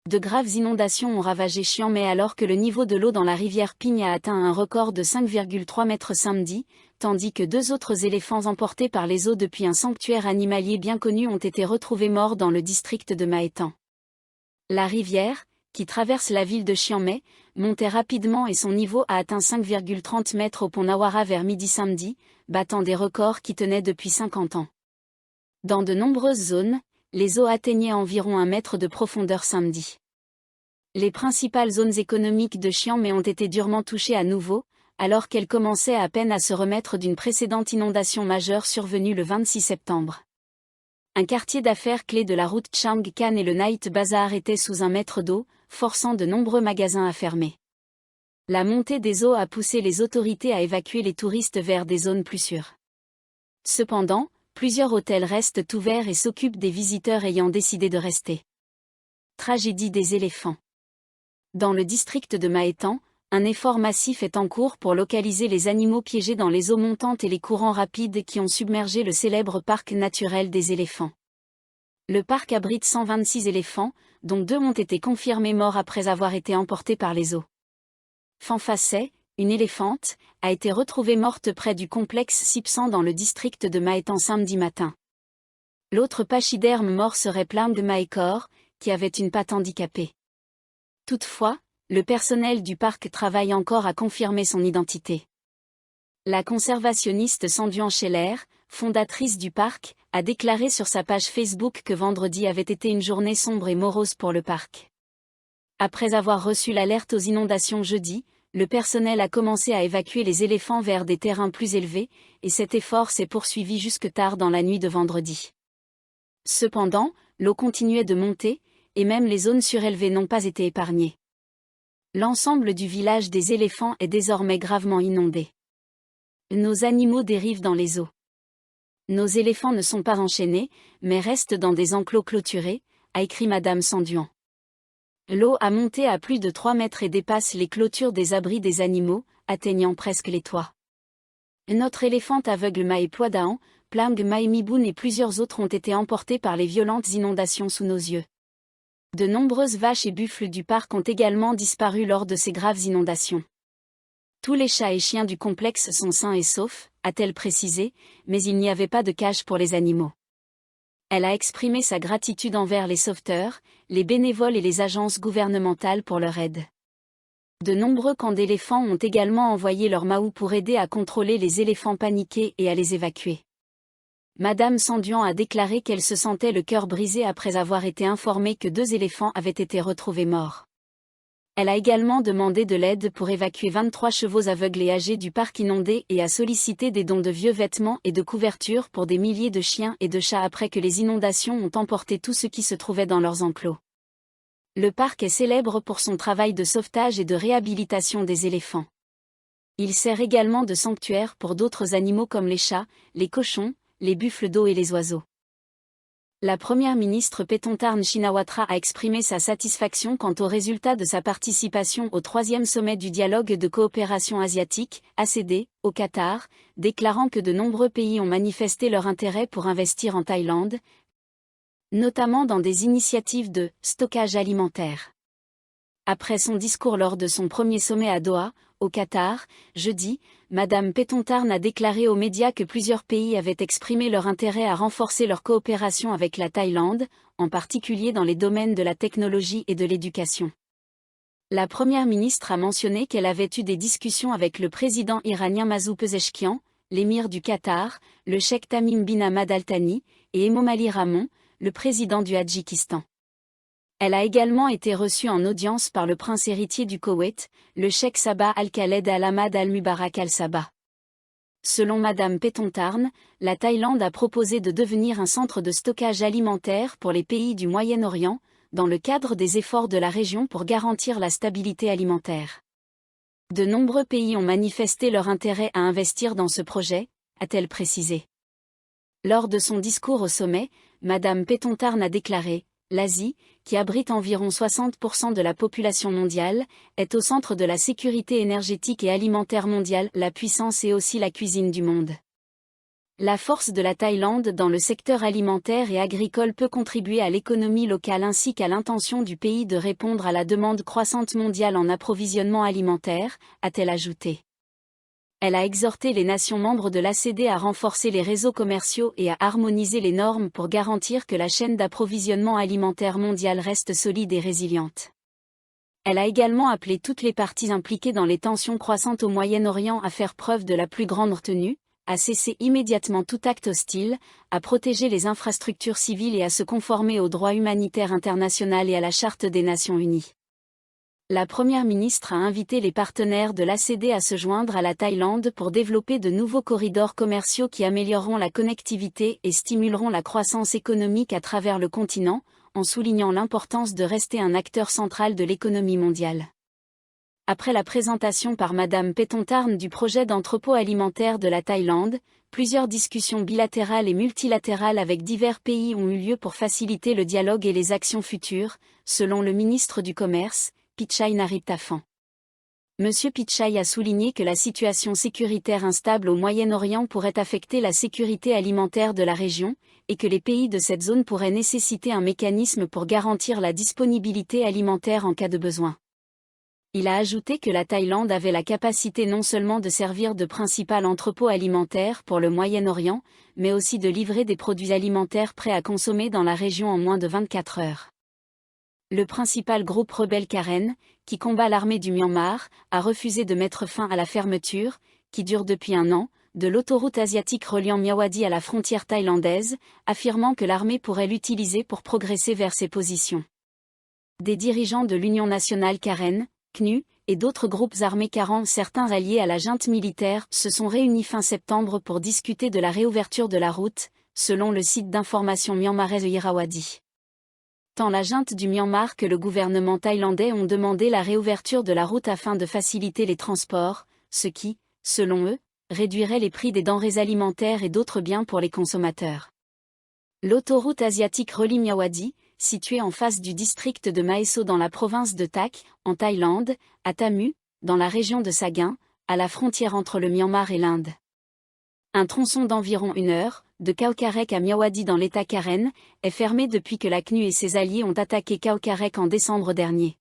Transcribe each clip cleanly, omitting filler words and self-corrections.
De graves inondations ont ravagé Chiang-Mai alors que le niveau de l'eau dans la rivière Pigne a atteint un record de 5,3 mètres samedi, tandis que 2 autres éléphants emportés par les eaux depuis un sanctuaire animalier bien connu ont été retrouvés morts dans le district de Mae Tan. La rivière, qui traverse la ville de Chiang-Mai, montait rapidement et son niveau a atteint 5,30 mètres au pont Nawara vers midi samedi, battant des records qui tenaient depuis 50 ans. Dans de nombreuses zones, les eaux atteignaient environ 1 mètre de profondeur samedi. Les principales zones économiques de Chiang-Mai ont été durement touchées à nouveau, alors qu'elles commençaient à peine à se remettre d'une précédente inondation majeure survenue le 26 septembre. Un quartier d'affaires clé de la route Chang Khan et le Night Bazaar étaient sous 1 mètre d'eau, forçant de nombreux magasins à fermer. La montée des eaux a poussé les autorités à évacuer les touristes vers des zones plus sûres. Cependant, plusieurs hôtels restent ouverts et s'occupent des visiteurs ayant décidé de rester. Tragédie des éléphants. Dans le district de Mae Tan, un effort massif est en cours pour localiser les animaux piégés dans les eaux montantes et les courants rapides qui ont submergé le célèbre parc naturel des éléphants. Le parc abrite 126 éléphants, dont 2 ont été confirmés morts après avoir été emportés par les eaux. Fanfasset, une éléphante, a été retrouvée morte près du complexe Sipsan dans le district de Mae Tan samedi matin. L'autre pachyderme mort serait Plang Maekor, qui avait une patte handicapée. Toutefois, le personnel du parc travaille encore à confirmer son identité. La conservationniste Sandrine Scheller, fondatrice du parc, a déclaré sur sa page Facebook que vendredi avait été une journée sombre et morose pour le parc. Après avoir reçu l'alerte aux inondations jeudi, le personnel a commencé à évacuer les éléphants vers des terrains plus élevés, et cet effort s'est poursuivi jusque tard dans la nuit de vendredi. Cependant, l'eau continuait de monter, et même les zones surélevées n'ont pas été épargnées. L'ensemble du village des éléphants est désormais gravement inondé. Nos animaux dérivent dans les eaux. Nos éléphants ne sont pas enchaînés, mais restent dans des enclos clôturés, a écrit Madame Sanduan. L'eau a monté à plus de 3 mètres et dépasse les clôtures des abris des animaux, atteignant presque les toits. Notre éléphante aveugle Mae Ploidaan, Plang Mae Miboun et plusieurs autres ont été emportés par les violentes inondations sous nos yeux. De nombreuses vaches et buffles du parc ont également disparu lors de ces graves inondations. Tous les chats et chiens du complexe sont sains et saufs, a-t-elle précisé, mais il n'y avait pas de cage pour les animaux. Elle a exprimé sa gratitude envers les sauveteurs, les bénévoles et les agences gouvernementales pour leur aide. De nombreux camps d'éléphants ont également envoyé leurs mahous pour aider à contrôler les éléphants paniqués et à les évacuer. Madame Sanduan a déclaré qu'elle se sentait le cœur brisé après avoir été informée que 2 éléphants avaient été retrouvés morts. Elle a également demandé de l'aide pour évacuer 23 chevaux aveugles et âgés du parc inondé et a sollicité des dons de vieux vêtements et de couvertures pour des milliers de chiens et de chats après que les inondations ont emporté tout ce qui se trouvait dans leurs enclos. Le parc est célèbre pour son travail de sauvetage et de réhabilitation des éléphants. Il sert également de sanctuaire pour d'autres animaux comme les chats, les cochons, les buffles d'eau et les oiseaux. La première ministre Paetongtarn Shinawatra a exprimé sa satisfaction quant aux résultats de sa participation au 3e sommet du dialogue de coopération asiatique, ACD, au Qatar, déclarant que de nombreux pays ont manifesté leur intérêt pour investir en Thaïlande, notamment dans des initiatives de stockage alimentaire. Après son discours lors de son premier sommet à Doha, au Qatar, jeudi, Madame Paetongtarn a déclaré aux médias que plusieurs pays avaient exprimé leur intérêt à renforcer leur coopération avec la Thaïlande, en particulier dans les domaines de la technologie et de l'éducation. La première ministre a mentionné qu'elle avait eu des discussions avec le président iranien Masoud Pezeshkian, l'émir du Qatar, le cheikh Tamim bin Hamad Al Thani, et Emomali Rahmon, le président du Tadjikistan. Elle a également été reçue en audience par le prince héritier du Koweït, le cheikh Sabah Al-Khaled Al-Hamad Al-Mubarak Al-Sabah. Selon Madame Paetongtarn, la Thaïlande a proposé de devenir un centre de stockage alimentaire pour les pays du Moyen-Orient, dans le cadre des efforts de la région pour garantir la stabilité alimentaire. De nombreux pays ont manifesté leur intérêt à investir dans ce projet, a-t-elle précisé. Lors de son discours au sommet, Madame Paetongtarn a déclaré « L'Asie, qui abrite environ 60% de la population mondiale, est au centre de la sécurité énergétique et alimentaire mondiale, la puissance et aussi la cuisine du monde. La force de la Thaïlande dans le secteur alimentaire et agricole peut contribuer à l'économie locale ainsi qu'à l'intention du pays de répondre à la demande croissante mondiale en approvisionnement alimentaire, a-t-elle ajouté. Elle a exhorté les nations membres de l'ACD à renforcer les réseaux commerciaux et à harmoniser les normes pour garantir que la chaîne d'approvisionnement alimentaire mondiale reste solide et résiliente. Elle a également appelé toutes les parties impliquées dans les tensions croissantes au Moyen-Orient à faire preuve de la plus grande retenue, à cesser immédiatement tout acte hostile, à protéger les infrastructures civiles et à se conformer au droit humanitaire international et à la Charte des Nations Unies. La Première ministre a invité les partenaires de l'ACD à se joindre à la Thaïlande pour développer de nouveaux corridors commerciaux qui amélioreront la connectivité et stimuleront la croissance économique à travers le continent, en soulignant l'importance de rester un acteur central de l'économie mondiale. Après la présentation par Madame Paetongtarn du projet d'entrepôt alimentaire de la Thaïlande, plusieurs discussions bilatérales et multilatérales avec divers pays ont eu lieu pour faciliter le dialogue et les actions futures, selon le ministre du Commerce, Pichai Naritaphan. Monsieur Pichai a souligné que la situation sécuritaire instable au Moyen-Orient pourrait affecter la sécurité alimentaire de la région, et que les pays de cette zone pourraient nécessiter un mécanisme pour garantir la disponibilité alimentaire en cas de besoin. Il a ajouté que la Thaïlande avait la capacité non seulement de servir de principal entrepôt alimentaire pour le Moyen-Orient, mais aussi de livrer des produits alimentaires prêts à consommer dans la région en moins de 24 heures. Le principal groupe rebelle Karen, qui combat l'armée du Myanmar, a refusé de mettre fin à la fermeture, qui dure depuis un an, de l'autoroute asiatique reliant Myawaddy à la frontière thaïlandaise, affirmant que l'armée pourrait l'utiliser pour progresser vers ses positions. Des dirigeants de l'Union nationale Karen, CNU, et d'autres groupes armés Karen, certains alliés à la junte militaire, se sont réunis fin septembre pour discuter de la réouverture de la route, selon le site d'information myanmaraise Irrawaddy. Tant la junte du Myanmar que le gouvernement thaïlandais ont demandé la réouverture de la route afin de faciliter les transports, ce qui, selon eux, réduirait les prix des denrées alimentaires et d'autres biens pour les consommateurs. L'autoroute asiatique relie Myawaddy, située en face du district de Mae So dans la province de Tak, en Thaïlande, à Tamu, dans la région de Sagaing, à la frontière entre le Myanmar et l'Inde. Un tronçon d'environ 1 heure, de Khao Kharek à Myawaddy dans l'état Karen, est fermé depuis que la CNU et ses alliés ont attaqué Khao Kharek en décembre dernier.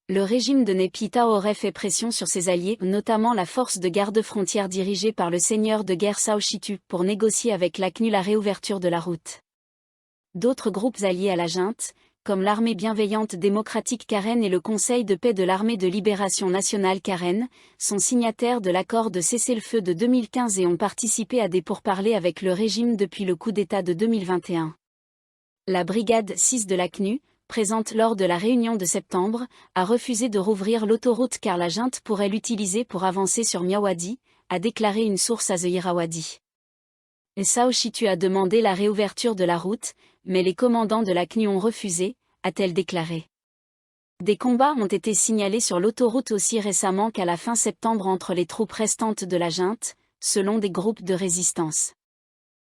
Le régime de Naypyidaw aurait fait pression sur ses alliés, notamment la force de garde-frontière dirigée par le seigneur de guerre Sao Chitu, pour négocier avec la CNU la réouverture de la route. D'autres groupes alliés à la junte, comme l'armée bienveillante démocratique Karen et le Conseil de paix de l'armée de libération nationale Karen, sont signataires de l'accord de cessez-le-feu de 2015 et ont participé à des pourparlers avec le régime depuis le coup d'État de 2021. La brigade 6 de la CNU, présente lors de la réunion de septembre, a refusé de rouvrir l'autoroute car la junte pourrait l'utiliser pour avancer sur Myawaddy, a déclaré une source à The Irrawaddy. Et Sao Chitu a demandé la réouverture de la route, mais les commandants de la CNU ont refusé, a-t-elle déclaré. Des combats ont été signalés sur l'autoroute aussi récemment qu'à la fin septembre entre les troupes restantes de la junte, selon des groupes de résistance.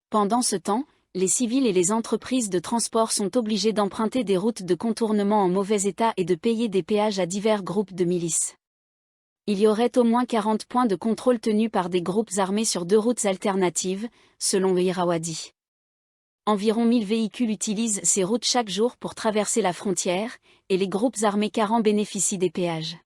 Pendant ce temps, les civils et les entreprises de transport sont obligés d'emprunter des routes de contournement en mauvais état et de payer des péages à divers groupes de milices. Il y aurait au moins 40 points de contrôle tenus par des groupes armés sur 2 routes alternatives, selon le Irrawaddy. Environ 1000 véhicules utilisent ces routes chaque jour pour traverser la frontière, et les groupes armés Karen bénéficient des péages.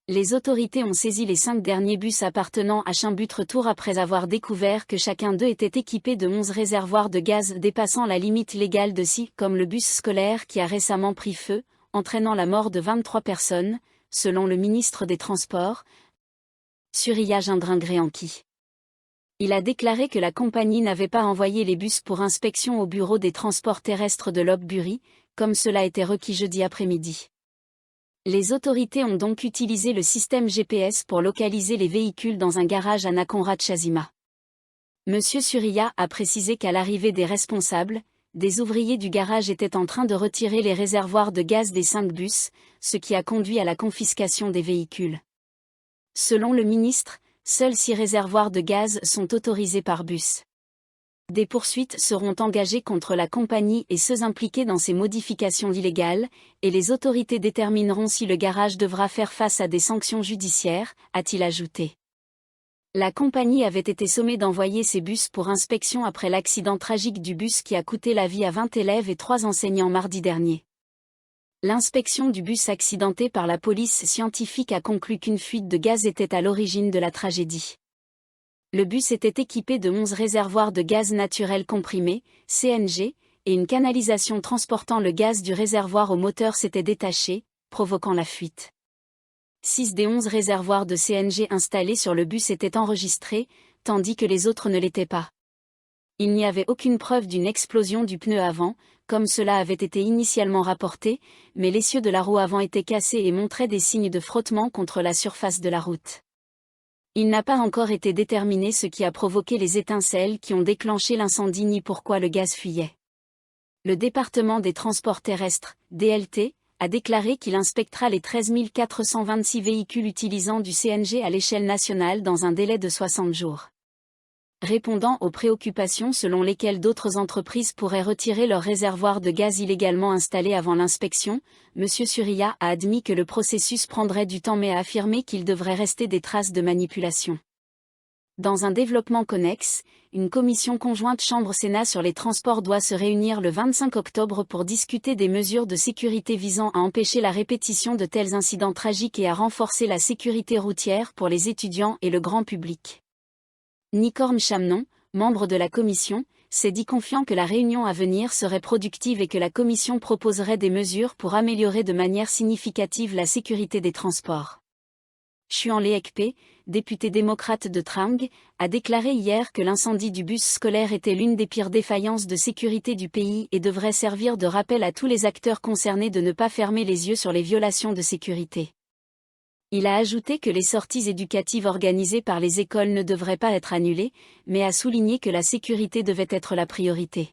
Les autorités ont saisi les 5 derniers bus appartenant à Chambut Retour après avoir découvert que chacun d'eux était équipé de 11 réservoirs de gaz dépassant la limite légale de 6, comme le bus scolaire qui a récemment pris feu, entraînant la mort de 23 personnes, selon le ministre des Transports, Surya Jindringreanki. Il a déclaré que la compagnie n'avait pas envoyé les bus pour inspection au bureau des transports terrestres de Lopburi, comme cela était requis jeudi après-midi. Les autorités ont donc utilisé le système GPS pour localiser les véhicules dans un garage à Nakonra Chasima. Monsieur Surya a précisé qu'à l'arrivée des responsables, des ouvriers du garage étaient en train de retirer les réservoirs de gaz des 5 bus, ce qui a conduit à la confiscation des véhicules. Selon le ministre, seuls 6 réservoirs de gaz sont autorisés par bus. Des poursuites seront engagées contre la compagnie et ceux impliqués dans ces modifications illégales, et les autorités détermineront si le garage devra faire face à des sanctions judiciaires, a-t-il ajouté. La compagnie avait été sommée d'envoyer ses bus pour inspection après l'accident tragique du bus qui a coûté la vie à 20 élèves et 3 enseignants mardi dernier. L'inspection du bus accidenté par la police scientifique a conclu qu'une fuite de gaz était à l'origine de la tragédie. Le bus était équipé de 11 réservoirs de gaz naturel comprimé, CNG, et une canalisation transportant le gaz du réservoir au moteur s'était détachée, provoquant la fuite. 6 des 11 réservoirs de CNG installés sur le bus étaient enregistrés, tandis que les autres ne l'étaient pas. Il n'y avait aucune preuve d'une explosion du pneu avant, comme cela avait été initialement rapporté, mais l'essieu de la roue avant était cassé et montrait des signes de frottement contre la surface de la route. Il n'a pas encore été déterminé ce qui a provoqué les étincelles qui ont déclenché l'incendie ni pourquoi le gaz fuyait. Le département des transports terrestres, DLT, a déclaré qu'il inspectera les 13 426 véhicules utilisant du CNG à l'échelle nationale dans un délai de 60 jours. Répondant aux préoccupations selon lesquelles d'autres entreprises pourraient retirer leurs réservoirs de gaz illégalement installés avant l'inspection, M. Surya a admis que le processus prendrait du temps mais a affirmé qu'il devrait rester des traces de manipulation. Dans un développement connexe, une commission conjointe Chambre-Sénat sur les transports doit se réunir le 25 octobre pour discuter des mesures de sécurité visant à empêcher la répétition de tels incidents tragiques et à renforcer la sécurité routière pour les étudiants et le grand public. Nicorne Chamnon, membre de la commission, s'est dit confiant que la réunion à venir serait productive et que la commission proposerait des mesures pour améliorer de manière significative la sécurité des transports. Chuan Leekpe, député démocrate de Trang, a déclaré hier que l'incendie du bus scolaire était l'une des pires défaillances de sécurité du pays et devrait servir de rappel à tous les acteurs concernés de ne pas fermer les yeux sur les violations de sécurité. Il a ajouté que les sorties éducatives organisées par les écoles ne devraient pas être annulées, mais a souligné que la sécurité devait être la priorité.